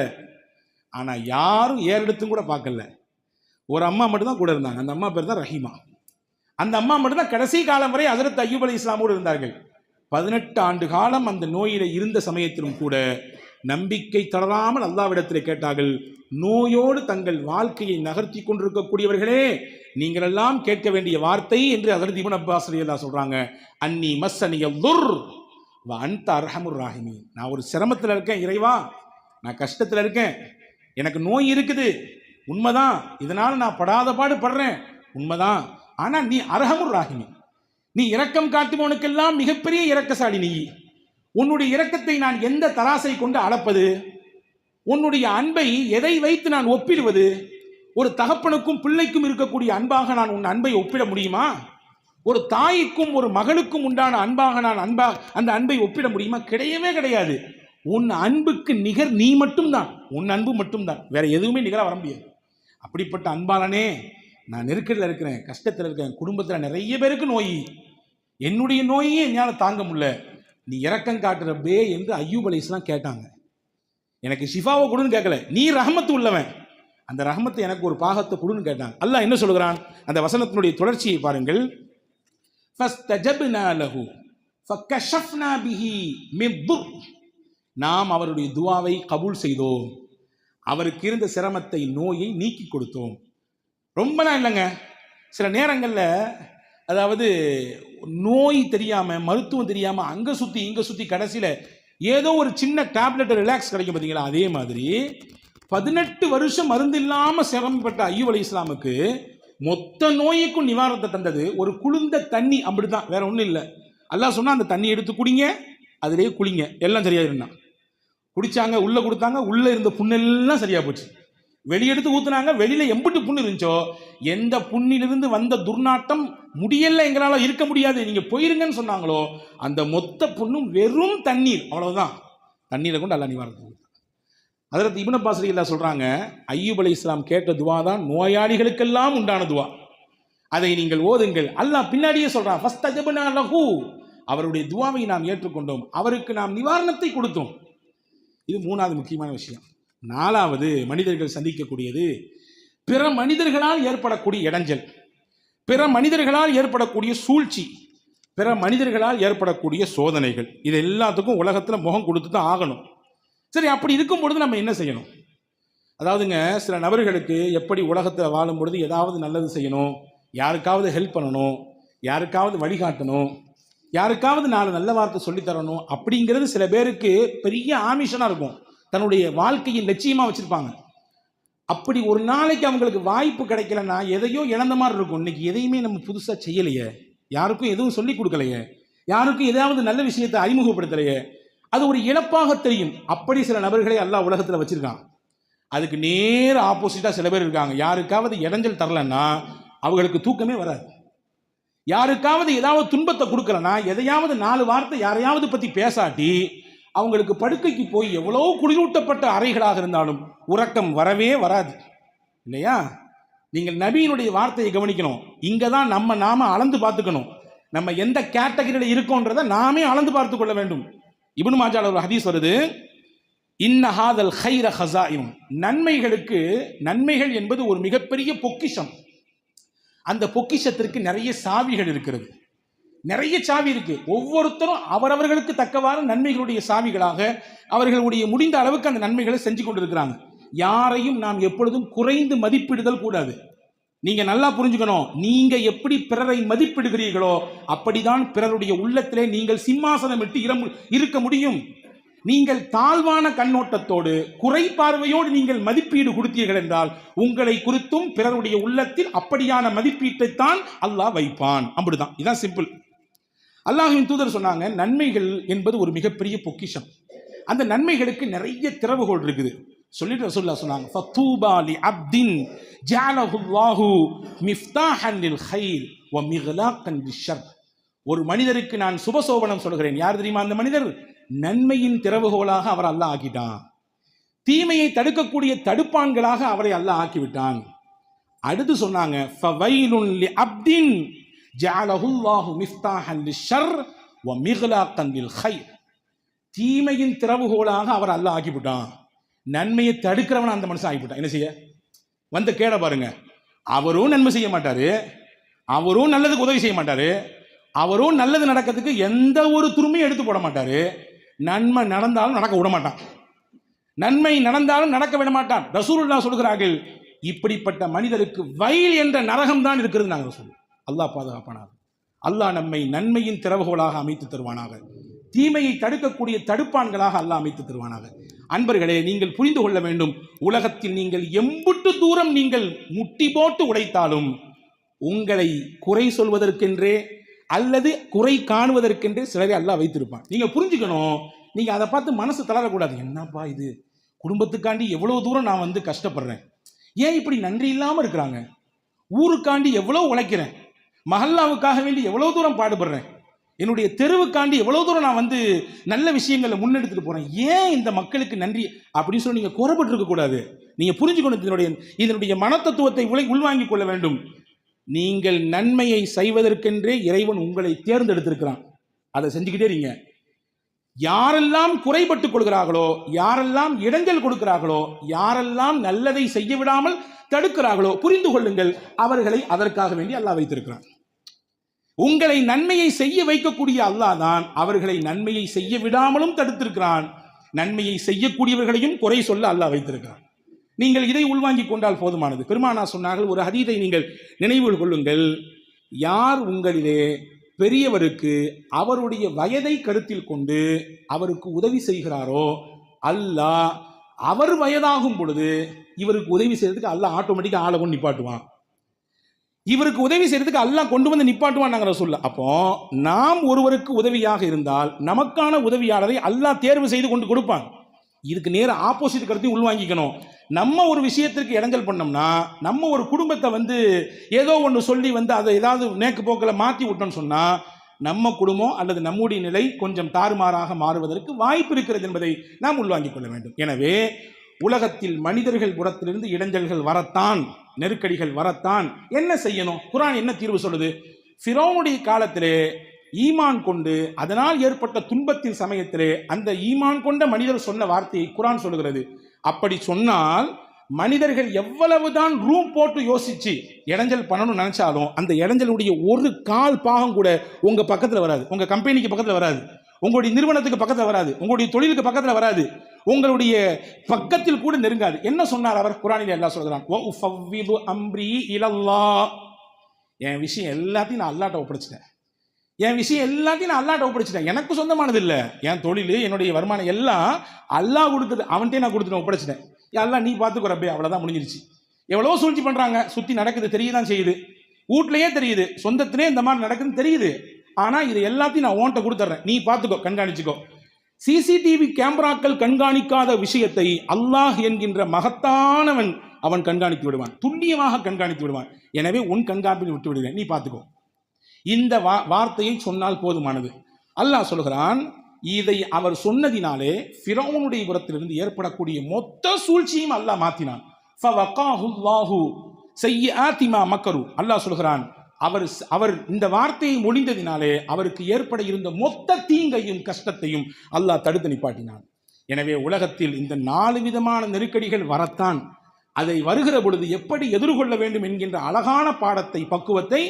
ஆனா யாரும் ஏறெடுத்தும் கூட பார்க்கல. ஒரு அம்மா மட்டும் தான் கூட இருந்தாங்க. அந்த அம்மா பேர் தான் ரஹீமா. அந்த அம்மா மட்டும் தான் கடைசி காலம் வரை ஹஜ்ரத் அய்யூப் அலைஹிஸ்ஸலாமோடு இருந்தார்கள். 18 ஆண்டு காலம் அந்த நோயில இருந்த சமயத்திலும் கூட நம்பிக்கை தளராமல் அல்லாஹ்விடத்தில் கேட்டார்கள். நோயோடு தங்கள் வாழ்க்கையை நகர்த்தி கொண்டிருக்கக்கூடியவர்களே, நீங்கள் எல்லாம் கேட்க வேண்டிய வார்த்தை என்று ஹஜ்ரத் இப்னு அப்பாஸ் ரலியல்லாஹு சொல்றாங்க, அன்னி மஸ்ஸனியல் துர் வ அன்த அர்ஹமுர் ராஹிமீன். நான் ஒரு சிரமத்தில் இருக்கேன் இறைவா, நான் கஷ்டத்தில் இருக்கேன், எனக்கு நோய் இருக்குது உண்மைதான், இதனால நான் படாத பாடு படுறேன் உண்மைதான். ஆனா நீ அர்ஹமுர் ராஹிமீன், நீ இரக்கம் காட்டுபவனுக்கெல்லாம் மிகப்பெரிய இரக்கசாலி. நீ உன்னுடைய இரக்கத்தை நான் எந்த தராசை கொண்டு அளப்பது? உன்னுடைய அன்பை எதை வைத்து நான் ஒப்பிடுவது? ஒரு தகப்பனுக்கும் பிள்ளைக்கும் இருக்கக்கூடிய அன்பாக நான் உன் அன்பை ஒப்பிட முடியுமா? ஒரு தாய்க்கும் ஒரு மகளுக்கும் உண்டான அன்பாக நான் அந்த அன்பை ஒப்பிட முடியுமா? கிடையவே கிடையாது. உன் அன்புக்கு நிகர் நீ மட்டும்தான், உன் அன்பு மட்டும்தான், வேற எதுவுமே நிகராக வர முடியாது. அப்படிப்பட்ட அன்பாளனே, நான் நெருக்கடியில் இருக்கிறேன், கஷ்டத்தில் இருக்கேன், குடும்பத்தில் நிறைய பேருக்கு நோய், என்னுடைய நோயே என்னால் தாங்க முடியல, நீ இரக்கம் காட்டுறப்பே என்று அய்யூப் அலைஹிஸ்ஸலாம் கேட்டாங்க. எனக்கு ஷிஃபாவை கொடுன்னு கேட்கல, நீ ரஹமத்து உள்ளவன், அந்த ரஹமத்தை எனக்கு ஒரு பாகத்தை கொடுன்னு கேட்டாங்க. அல்லாஹ் என்ன சொல்கிறான்? அந்த வசனத்தினுடைய தொடர்ச்சியை பாருங்கள். ஃபஸ்தஜப்னா லஹு ஃபகஷஃப்னா பிஹி மின் துர். நாம் அவருடைய துஆவை கபூல் செய்தோம், அவருக்கு இருந்த சிரமத்தை நோயை நீக்கி கொடுத்தோம். ரொம்பலாம் இல்லைங்க, சில நேரங்களில் அதாவது நோய் தெரியாம மருத்துவம் தெரியாம அங்க சுத்தி இங்க சுத்தி கடைசியில ஏதோ ஒரு சின்ன டேப்லெட் ரிலாக்ஸ் கிடைக்கும் பார்த்தீங்களா? அதே மாதிரி 18 வருஷம் மருந்து இல்லாம சிரமப்பட்ட அய்யூப் அலைஹிஸ்ஸலாமுக்கு மொத்த நோய்க்கும் நிவாரணத்தை தந்தது ஒரு குளிர்ந்த தண்ணி. அப்படிதான், வேற ஒன்றும் இல்லை. அல்லாஹ் சொன்னா அந்த தண்ணி எடுத்து குடிங்க, அதிலேயே குளிங்க, எல்லாம் சரியா இருந்தா. குடிச்சாங்க, உள்ள கொடுத்தாங்க, உள்ள இருந்த புண்ணெல்லாம் சரியா போச்சு. வெளியெடுத்து ஊத்துனாங்க, வெளியில எம்பிட்டு புண்ணு இருந்துச்சோ, எந்த புண்ணிலிருந்து வந்த துர்நாட்டம் முடியல, எங்களால இருக்க முடியாது, நீங்க போயிருங்கன்னு சொன்னாங்களோ, அந்த மொத்த புண்ணும் வெறும் தண்ணீர், அவ்வளவுதான். தண்ணீரை கொண்டு அல்லாஹ் நிவாரணம். ஹஜ்ரத் இப்னு அப்பாஸ் ரலியல்லாஹு சொல்றாங்க, அய்யூப் அலைஹிஸ்ஸலாம் கேட்ட துவா தான் நோயாளிகளுக்கெல்லாம் உண்டான துவா. அதை நீங்கள் ஓதுங்கள். அல்லாஹ் பின்னாடியே சொல்றான், ஃபஸ்தஜப்னா லஹு, அவருடைய துவாவை நாம் ஏற்றுக்கொண்டோம், அவருக்கு நாம் நிவாரணத்தை கொடுத்தோம். இது மூணாவது முக்கியமான விஷயம். நாலாவது மனிதர்கள் சந்திக்கக்கூடியது பிற மனிதர்களால் ஏற்படக்கூடிய இடைஞ்சல், பிற மனிதர்களால் ஏற்படக்கூடிய சூழ்ச்சி, பிற மனிதர்களால் ஏற்படக்கூடிய சோதனைகள். இது எல்லாத்துக்கும் உலகத்தில் முகம் கொடுத்து தான் ஆகணும். சரி, அப்படி இருக்கும் பொழுது நம்ம என்ன செய்யணும்? அதாவதுங்க, சில நபர்களுக்கு எப்படி உலகத்தில் வாழும் பொழுது ஏதாவது நல்லது செய்யணும், யாருக்காவது ஹெல்ப் பண்ணணும், யாருக்காவது வழிகாட்டணும், யாருக்காவது 4 நல்ல வார்த்தை சொல்லித்தரணும் அப்படிங்கிறது சில பேருக்கு பெரிய ஆமிஷனாக இருக்கும், தன்னுடைய வாழ்க்கையின் லட்சியமாக வச்சுருப்பாங்க. அப்படி ஒரு நாளைக்கு அவங்களுக்கு வாய்ப்பு கிடைக்கலன்னா எதையோ இழந்த மாதிரி இருக்கும். இன்னைக்கு எதையுமே நம்ம புதுசாக செய்யலையே, யாருக்கும் எதுவும் சொல்லி கொடுக்கலையே, யாருக்கும் ஏதாவது நல்ல விஷயத்தை அறிமுகப்படுத்தலையே, அது ஒரு இழப்பாக தெரியும். அப்படி சில நபர்களை அல்லாஹ் உலகத்தில் வச்சிருக்கான். அதுக்கு நேர் ஆப்போசிட்டாக சில பேர் இருக்காங்க. யாருக்காவது இடைஞ்சல் தரலன்னா அவங்களுக்கு தூக்கமே வராது. யாருக்காவது ஏதாவது துன்பத்தை கொடுக்கலன்னா, எதையாவது 4 வார்த்தை யாரையாவது பற்றி பேசாட்டி அவங்களுக்கு படுக்கைக்கு போய் எவ்வளோ குளிரூட்டப்பட்ட அறைகளாக இருந்தாலும் உறக்கம் வரவே வராது, இல்லையா? நீங்கள் நபியினுடைய வார்த்தையை கவனிக்கணும். இங்கே தான் நாம அளந்து பார்த்துக்கணும், நம்ம எந்த கேட்டகரியில் இருக்கோன்றதை நாமே அளந்து பார்த்து கொள்ள வேண்டும். இப்னு மாஜால ஒரு ஹதீஸ் வருது, இன்ன ஹாதல் கைர ஹஸாயிம், நன்மைகள் என்பது ஒரு மிகப்பெரிய பொக்கிஷம். அந்த பொக்கிஷத்திற்கு நிறைய சாவிகள் இருக்கிறது, நிறைய சாவி இருக்கு. ஒவ்வொருத்தரும் அவரவர்களுக்கு தக்கவாறு நன்மைகளுடைய சாவிகளாக அவர்களுடைய முடிந்த அளவுக்கு அந்த நன்மைகளை செஞ்சு கொண்டிருக்கிறாங்க. யாரையும் நாம் எப்பொழுதும் குறைந்து மதிப்பிடுதல் கூடாது. நீங்க நல்லா புரிஞ்சுக்கணும், நீங்க எப்படி பிறரை மதிப்பிடுகிறீர்களோ அப்படிதான் பிறருடைய உள்ளத்திலே நீங்கள் சிம்மாசனம் விட்டு இருக்க முடியும். நீங்கள் தாழ்வான கண்ணோட்டத்தோடு குறை பார்வையோடு நீங்கள் மதிப்பீடு கொடுத்தீர்கள் என்றால் உங்களை குறித்தும் பிறருடைய உள்ளத்தில் அப்படியான மதிப்பீட்டைத்தான் அல்லாஹ் வைப்பான். அப்படிதான், இதான் சிம்பிள். அல்லாஹ்வின் தூதர் சொன்னாங்க, நன்மைகள் என்பது ஒரு மிகப்பெரிய பொக்கிஷம். அந்த நன்மைகளுக்கு நிறைய திறவுகோல் இருக்குது. சொல்லிட்டு ரசூலுல்லாஹ் சொன்னாங்க, ஃபதூபா லி அப்தின் ஜஅலஹுல்லாஹு மிஃப்தாஹன் லில் கைர் வ மிக்லாகன் லிஷர். ஒரு மனிதருக்கு நான் சுபசோபனம் சொல்கிறேன். யார் தெரியுமா அந்த மனிதர்? நன்மையின் திறவுகோலாக அவர் அல்லாஹ் ஆக்கிட்டான். தீமையை தடுக்கக்கூடிய தடுப்பான்களாக அவரை அல்லாஹ் ஆக்கிவிட்டான். அடுத்து சொன்னாங்க, ஃபவைலுன் லிஅப்தின் ஜஅலஹுல்லாஹு மிஃப்தாஹன் லிஷ்ஷர் வ மிக்லாகன் லில்கைர். தீமையின் திறவுகோலாக அவர் அல்லாஹ் ஆக்கிவிட்டான். நன்மையை தடுக்கிறவன் அந்த மனுஷன் ஆகிவிட்டான். என்ன செய்ய வந்த கேட பாருங்க. அவரும் நன்மை செய்ய மாட்டாரு, அவரும் நல்லதுக்கு உதவி செய்ய மாட்டாரு, அவரும் நல்லது நடக்கிறதுக்கு எந்த ஒரு துருமையும் எடுத்து போட மாட்டாரு. நன்மை நடந்தாலும் நடக்க விட மாட்டான், நன்மை நடந்தாலும் நடக்க விட மாட்டான். ரசூலுல்லாஹ் சொல்கிறார்கள், இப்படிப்பட்ட மனிதருக்கு வயல் என்ற நரகம் தான் இருக்கிறது. நாங்கள் சொல்லுவோம். அல்லாஹ் பாதுகாப்பானாக. அல்லாஹ் நம்மை நன்மையின் திறவுகோலாக அமைத்து தருவானாக, தீமையை தடுக்கக்கூடிய தடுப்பான்களாக அல்லாஹ் அமைத்து தருவானாக. அன்பர்களே, நீங்கள் புரிந்து கொள்ள வேண்டும், உலகத்தில் நீங்கள் எம்புட்டு தூரம் நீங்கள் முட்டி போட்டு உடைத்தாலும் உங்களை குறை சொல்வதற்கென்றே அல்லது குறை காணுவதற்கென்றே சிலரை அல்லாஹ் வைத்திருப்பான். நீங்க புரிஞ்சுக்கணும். நீங்க அதை பார்த்து மனசு தளரக்கூடாது. என்னப்பா இது, குடும்பத்துக்காண்டி எவ்வளவு தூரம் நான் வந்து கஷ்டப்படுறேன், ஏன் இப்படி நன்றி இல்லாம இருக்கிறாங்க, ஊருக்காண்டி எவ்வளவு உழைக்கிறேன், மஹல்லாவுக்காக வேண்டி எவ்வளவு தூரம் பாடுபடுறேன், என்னுடைய தெருவுக்காண்டி எவ்வளவு தூரம் நான் வந்து நல்ல விஷயங்களை முன்னெடுத்துட்டு போறேன், ஏன் இந்த மக்களுக்கு நன்றி அப்படின்னு சொல்லி நீங்க குறைபட்டு இருக்க கூடாது. நீங்க புரிஞ்சுக்கணும், இதனுடைய மனத்தத்துவத்தை உள்வாங்கிக் கொள்ள வேண்டும். நீங்கள் நன்மையை செய்வதற்கென்றே இறைவன் உங்களை தேர்ந்தெடுத்திருக்கிறான். அதை செஞ்சுக்கிட்டே இருங்க. யாரெல்லாம் குறைபட்டுக் கொள்கிறார்களோ, யாரெல்லாம் இடைஞ்சல் கொடுக்கிறார்களோ, யாரெல்லாம் நல்லதை செய்ய விடாமல் தடுக்கிறார்களோ, புரிந்து கொள்ளுங்கள், அவர்களை அதற்காக வேண்டி அல்லாஹ் வைத்திருக்கிறான். உங்களை நன்மையை செய்ய வைக்கக்கூடிய அல்லாஹ் தான் அவர்களை நன்மையை செய்ய விடாமலும் தடுத்திருக்கிறான். நன்மையை செய்யக்கூடியவர்களையும் குறை சொல்ல அல்லாஹ் வைத்திருக்கிறான். நீங்கள் இதை உள்வாங்கிக் கொண்டால் போதுமானது. பெருமானார் சொன்னார்கள், ஒரு ஹதீஸை நீங்கள் நினைவில் கொள்ளுங்கள், யார் உங்களிலே பெரியவருக்கு அவருடைய வயதை கருத்தில் கொண்டு அவருக்கு உதவி செய்கிறாரோ, அல்லாஹ் அவர் வயதாகும் பொழுது இவருக்கு உதவி செய்யறதுக்கு அல்லாஹ் ஆட்டோமேட்டிக்காக ஆளை கொண்டு நிப்பாட்டுவான். இவருக்கு உதவி செய்யறதுக்கு அல்லாஹ் கொண்டு வந்து நிப்பாட்டுவான். நாங்கள் சொல்ல, அப்போ நாம் ஒருவருக்கு உதவியாக இருந்தால் நமக்கான உதவியாளரை அல்லாஹ் தேர்வு செய்து கொண்டு கொடுப்பான். இதுக்கு நேர ஆப்போசிட் கருத்தையும் உள்வாங்கிக்கணும். நம்ம ஒரு விஷயத்திற்கு இடைஞ்சல் பண்ணோம்னா, நம்ம ஒரு குடும்பத்தை வந்து ஏதோ ஒன்று சொல்லி வந்து அதை ஏதாவது நேக்கு போக்கில் மாற்றி விட்டோம்னு சொன்னால், நம்ம குடும்பம் அல்லது நம்முடைய நிலை கொஞ்சம் தாறுமாறாக மாறுவதற்கு வாய்ப்பு இருக்கிறது என்பதை நாம் உள்வாங்கிக் கொள்ள வேண்டும். எனவே உலகத்தில் மனிதர்கள் புறத்திலிருந்து இடைஞ்சல்கள் வரத்தான், நெருக்கடிகள் வரத்தான். என்ன செய்யணும்? குர்ஆன் என்ன தீர்வு சொல்லுது? ஃபிரௌனுடைய காலத்திலே ஈமான் கொண்டு அதனால் ஏற்பட்ட துன்பத்தின் சமயத்திலே அந்த ஈமான் கொண்ட மனிதர் சொன்ன வார்த்தையை குர்ஆன் சொல்லுகிறது. அப்படி சொன்னால் மனிதர்கள் எவ்வளவுதான் ரூம் போட்டு யோசிச்சு இடைஞ்சல் பண்ணணும்னு நினைச்சாலும் அந்த இடைஞ்சலுடைய ஒரு கால் பாகம் கூட உங்க பக்கத்துல வராது, உங்க கம்பெனிக்கு பக்கத்துல வராது, உங்களுடைய நிறுவனத்துக்கு பக்கத்துல வராது, உங்களுடைய தொழிலுக்கு பக்கத்துல வராது, உங்களுடைய பக்கத்தில் கூட நெருங்காது. என்ன சொன்னார் அவர்? குர்ஆனில் அல்லாஹ் சொல்றான், வ உஃபவ்விது அம்ரி இலல்லாஹ். என் விஷயம் எல்லாத்தையும் நான் அல்லாஹ்ட்ட ஒப்படைச்சிட்டேன். என் விஷயம் எல்லாத்தையும் நான் அல்லாஹ்ட்ட ஒப்படைச்சிட்டேன். எனக்கு சொந்தமானது இல்லை. என் தொழில், என்னுடைய வருமானம் எல்லாம் அல்லாஹ் கொடுத்தது. அவன்கிட்டே நான் கொடுத்துட்டேன், ஒப்படைச்சிட்டேன். அல்லாஹ் நீ பார்த்துக்கோ ரப்பே, அவ்வளோதான், முடிஞ்சிருச்சு. எவ்வளோ சூழ்ச்சி பண்ணுறாங்க, சுற்றி நடக்குது, தெரியதான் செய்யுது, வீட்லையே தெரியுது, சொந்தத்திலே இந்த மாதிரி நடக்குதுன்னு தெரியுது. ஆனால் இது எல்லாத்தையும் நான் ஓன்ட்ட கொடுத்துட்றேன், நீ பார்த்துக்கோ, கண்காணிச்சுக்கோ. சிசிடிவி கேமராக்கள் கண்காணிக்காத விஷயத்தை அல்லாஹ் என்கின்ற மகத்தானவன் அவன் கண்காணித்து விடுவான், துல்லியமாக கண்காணித்து விடுவான். எனவே உன் கண்காணிப்பில் விட்டு விடுவேன், நீ பார்த்துக்கோ. இந்த வார்த்தையை சொன்னால் போதுமானது. அல்லாஹ் சொல்கிறான், இதை அவர் சொன்னதினாலே ஃபிரௌனுடைய புறத்திலிருந்து ஏற்படக்கூடிய மொத்த சூழ்ச்சியும் அல்லாஹ் மாற்றினான். ஃபவகாஹுல்லாஹு ஸய்யிஆத்தி மா மக்கரு. அல்லாஹ் சொல்கிறான், அவர் இந்த வார்த்தையை மொழிந்ததினாலே அவருக்கு ஏற்பட இருந்த மொத்த தீங்கையும் கஷ்டத்தையும் அல்லாஹ் தடுத்து நிப்பாட்டினான். எனவே உலகத்தில் இந்த 4 விதமான நெருக்கடிகள் வரத்தான். அதை வருகிற பொழுது எப்படி எதிர்கொள்ள வேண்டும் என்கின்ற அழகான பாடத்தை, பக்குவத்தை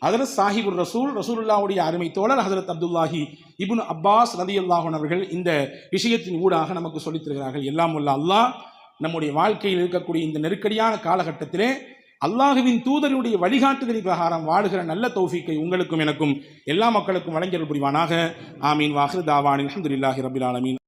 ஹஜ்ரத் சாஹிபுர் ரசூல், ரசூலுல்லாஹ்வுடைய அருமை தோழர் ஹஜ்ரத் அப்துல்லாஹி இப்னு அப்பாஸ் ரலியல்லாஹு அன்ஹு அவர்கள் இந்த விஷயத்தின் ஊடாக நமக்கு சொல்லித் தருகிறார்கள். எல்லாம் வல்ல அல்லாஹ் நம்முடைய வாழ்க்கையில் இருக்கக்கூடிய இந்த நெருக்கடியான காலகட்டத்திலே அல்லாஹுவின் தூதருடைய வழிகாட்டுதலின் பிரகாரம் வாழுகிற நல்ல தௌஃபீக்கை உங்களுக்கும் எனக்கும் எல்லா மக்களுக்கும் வழங்கியருள் புரிவானாக. ஆமீன். வாஹிர் தாவானில் அல்ஹம்துலில்லாஹி ரப்பில் ஆலமீன்.